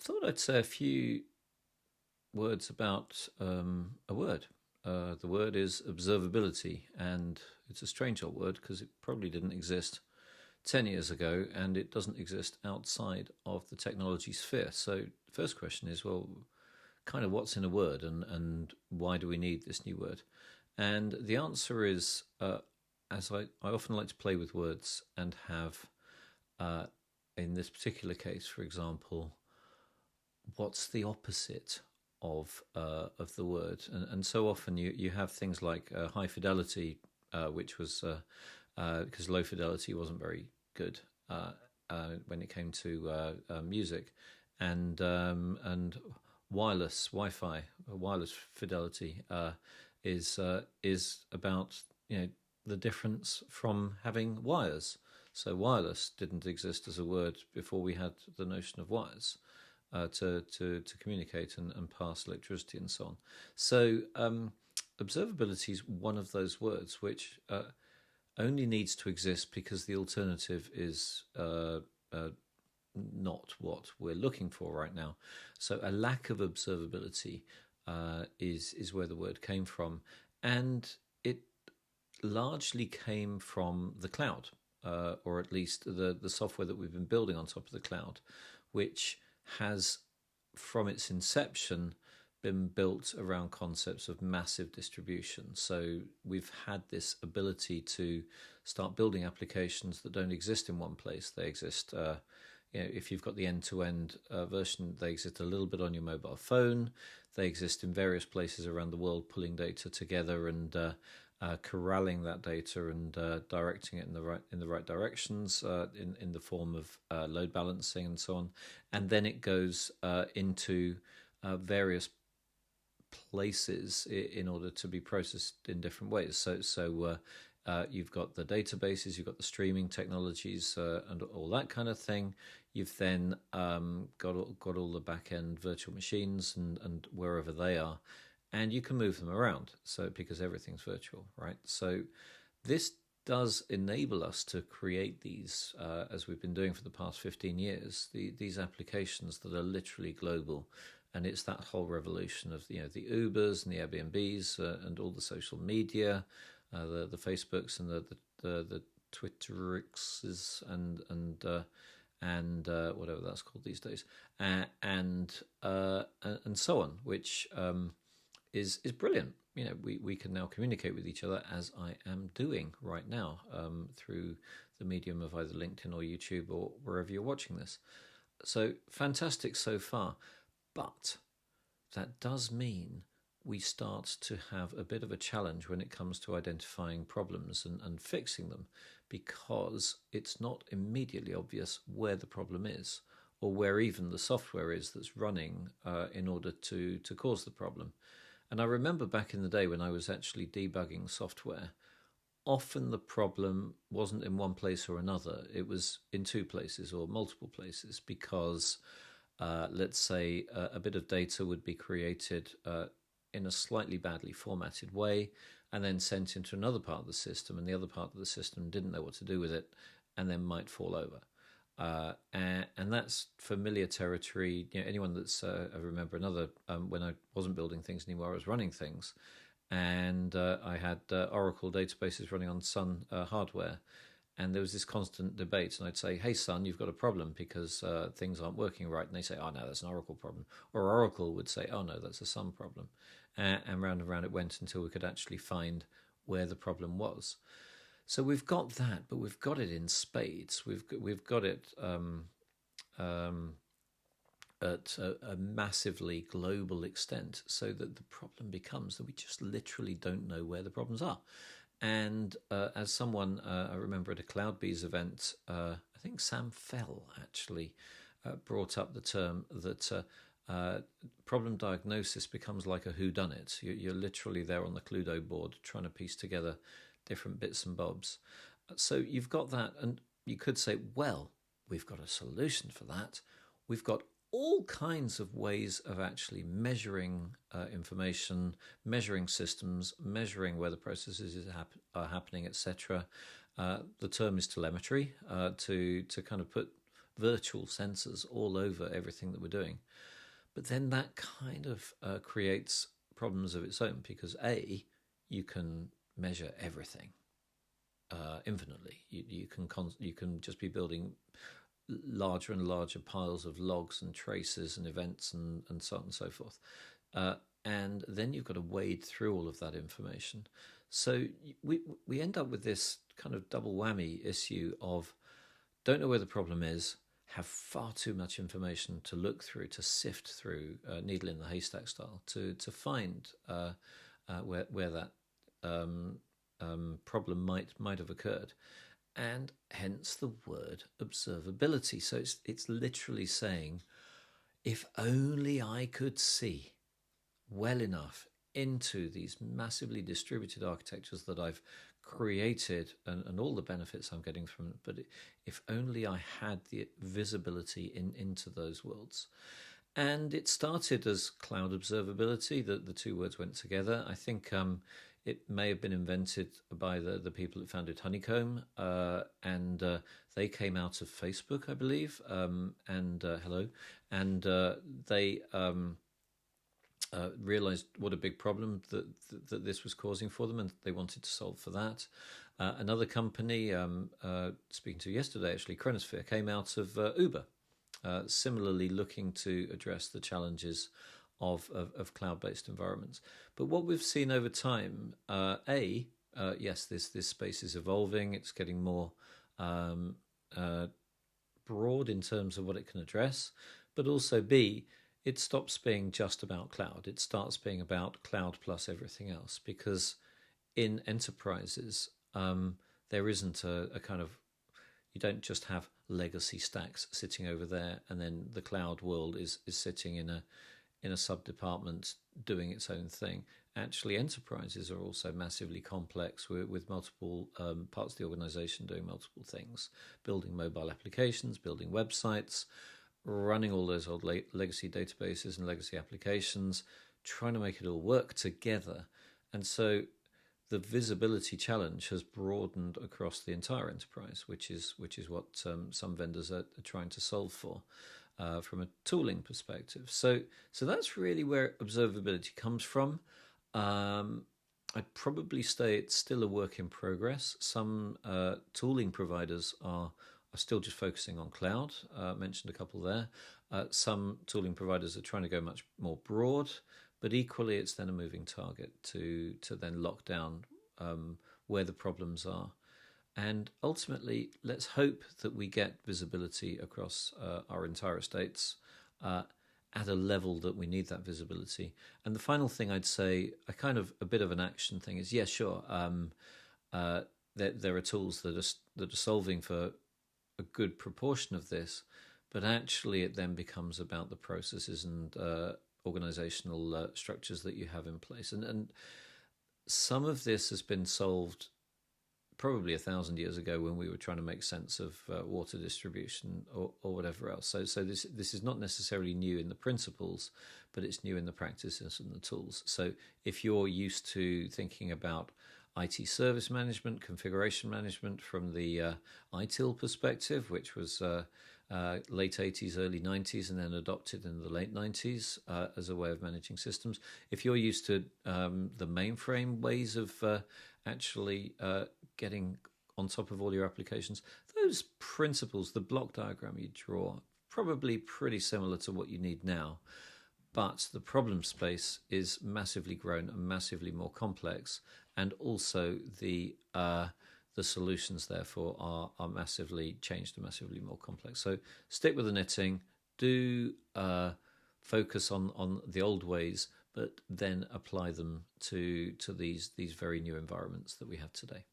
thought I'd say a few words about a word. The word is observability, and it's a strange old word because it probably didn't exist 10 years ago and it doesn't exist outside of the technology sphere. So, the first question is well, kind of what's in a word and why do we need this new word? And the answer is as I often like to play with words and have, in this particular case, for example, what's the opposite of the word? And so often you have things like high fidelity, which was because low fidelity wasn't very good when it came to music, and wireless Wi-Fi, wireless fidelity is about the difference from having wires. So wireless didn't exist as a word before we had the notion of wires to communicate and pass electricity and so on. So observability is one of those words which only needs to exist because the alternative is not what we're looking for right now. So a lack of observability is where the word came from, and it largely came from the cloud, or at least the software that we've been building on top of the cloud, which has, from its inception, been built around concepts of massive distribution. So we've had this ability to start building applications that don't exist in one place. They exist, if you've got the end-to-end version, they exist a little bit on your mobile phone. They exist in various places around the world, pulling data together and corralling that data and directing it in the right directions in the form of load balancing and so on, and then it goes into various places in order to be processed in different ways. So you've got the databases, you've got the streaming technologies, and all that kind of thing. You've then got all the back end virtual machines and wherever they are. And you can move them around, so because everything's virtual, right? So this does enable us to create these, as we've been doing for the past 15 years, these applications that are literally global. And it's that whole revolution of the Ubers and the Airbnbs and all the social media, the Facebooks and the Twitterixes and whatever that's called these days, and so on, which is brilliant. We can now communicate with each other, as I am doing right now, through the medium of either LinkedIn or YouTube or wherever you're watching this. So fantastic so far, but that does mean we start to have a bit of a challenge when it comes to identifying problems and fixing them, because it's not immediately obvious where the problem is or where even the software is that's running in order to cause the problem. And I remember back in the day when I was actually debugging software, often the problem wasn't in one place or another. It was in two places or multiple places because, let's say, a bit of data would be created in a slightly badly formatted way and then sent into another part of the system, and the other part of the system didn't know what to do with it and then might fall over. And that's familiar territory. Anyone that's I remember another when I wasn't building things anymore, I was running things, and I had Oracle databases running on Sun hardware, and there was this constant debate. And I'd say, "Hey, Sun, you've got a problem because things aren't working right." And they say, "Oh no, that's an Oracle problem." Or Oracle would say, "Oh no, that's a Sun problem," and round it went until we could actually find where the problem was. So we've got that, but we've got it in spades. We've got it at a massively global extent, so that the problem becomes that we just literally don't know where the problems are. And as someone, I remember at a CloudBees event, I think Sam Fell actually brought up the term that problem diagnosis becomes like a whodunit. You're literally there on the Cluedo board trying to piece together different bits and bobs. So you've got that, and you could say, well, we've got a solution for that. We've got all kinds of ways of actually measuring information, measuring systems, measuring where the processes are happening, etc. The term is telemetry, to kind of put virtual sensors all over everything that we're doing. But then that kind of creates problems of its own, because you can measure everything infinitely. You can just be building larger and larger piles of logs and traces and events and so on and so forth. And then you've got to wade through all of that information. So we end up with this kind of double whammy issue of don't know where the problem is, have far too much information to look through, to sift through, needle in the haystack style, to find where that problem might have occurred, and hence the word observability. So it's literally saying, if only I could see well enough into these massively distributed architectures that I've created and all the benefits I'm getting from it, but if only I had the visibility into those worlds. And it started as cloud observability, the two words went together. I think it may have been invented by the people that founded Honeycomb, and they came out of Facebook, I believe, and they realized what a big problem that this was causing for them, and they wanted to solve for that. Another company, speaking to yesterday, actually, Chronosphere, came out of Uber, similarly looking to address the challenges of cloud-based environments. But what we've seen over time, yes, this space is evolving. It's getting more broad in terms of what it can address, but also B, it stops being just about cloud. It starts being about cloud plus everything else, because in enterprises, there isn't a kind of, you don't just have legacy stacks sitting over there and then the cloud world is sitting in a sub-department doing its own thing. Actually, enterprises are also massively complex with multiple parts of the organization doing multiple things, building mobile applications, building websites, running all those old legacy databases and legacy applications, trying to make it all work together. And so the visibility challenge has broadened across the entire enterprise, which is what some vendors are trying to solve for from a tooling perspective. So that's really where observability comes from. I'd probably say it's still a work in progress. Some tooling providers are still just focusing on cloud. Mentioned a couple there. Some tooling providers are trying to go much more broad, but equally it's then a moving target to then lock down where the problems are. And ultimately, let's hope that we get visibility across our entire estates at a level that we need that visibility. And the final thing I'd say, a bit of an action thing, is yes, sure, there are tools that are solving for a good proportion of this, but actually it then becomes about the processes and organizational structures that you have in place. And some of this has been solved probably 1,000 years ago when we were trying to make sense of water distribution or whatever else. So this is not necessarily new in the principles, but it's new in the practices and the tools. So if you're used to thinking about IT service management, configuration management from the ITIL perspective, which was late 80s, early 90s, and then adopted in the late 90s as a way of managing systems. If you're used to the mainframe ways of actually getting on top of all your applications, those principles, the block diagram you draw, probably pretty similar to what you need now. But the problem space is massively grown and massively more complex, and also the solutions therefore are massively changed and massively more complex. So stick with the knitting, do focus on the old ways, but then apply them to these very new environments that we have today.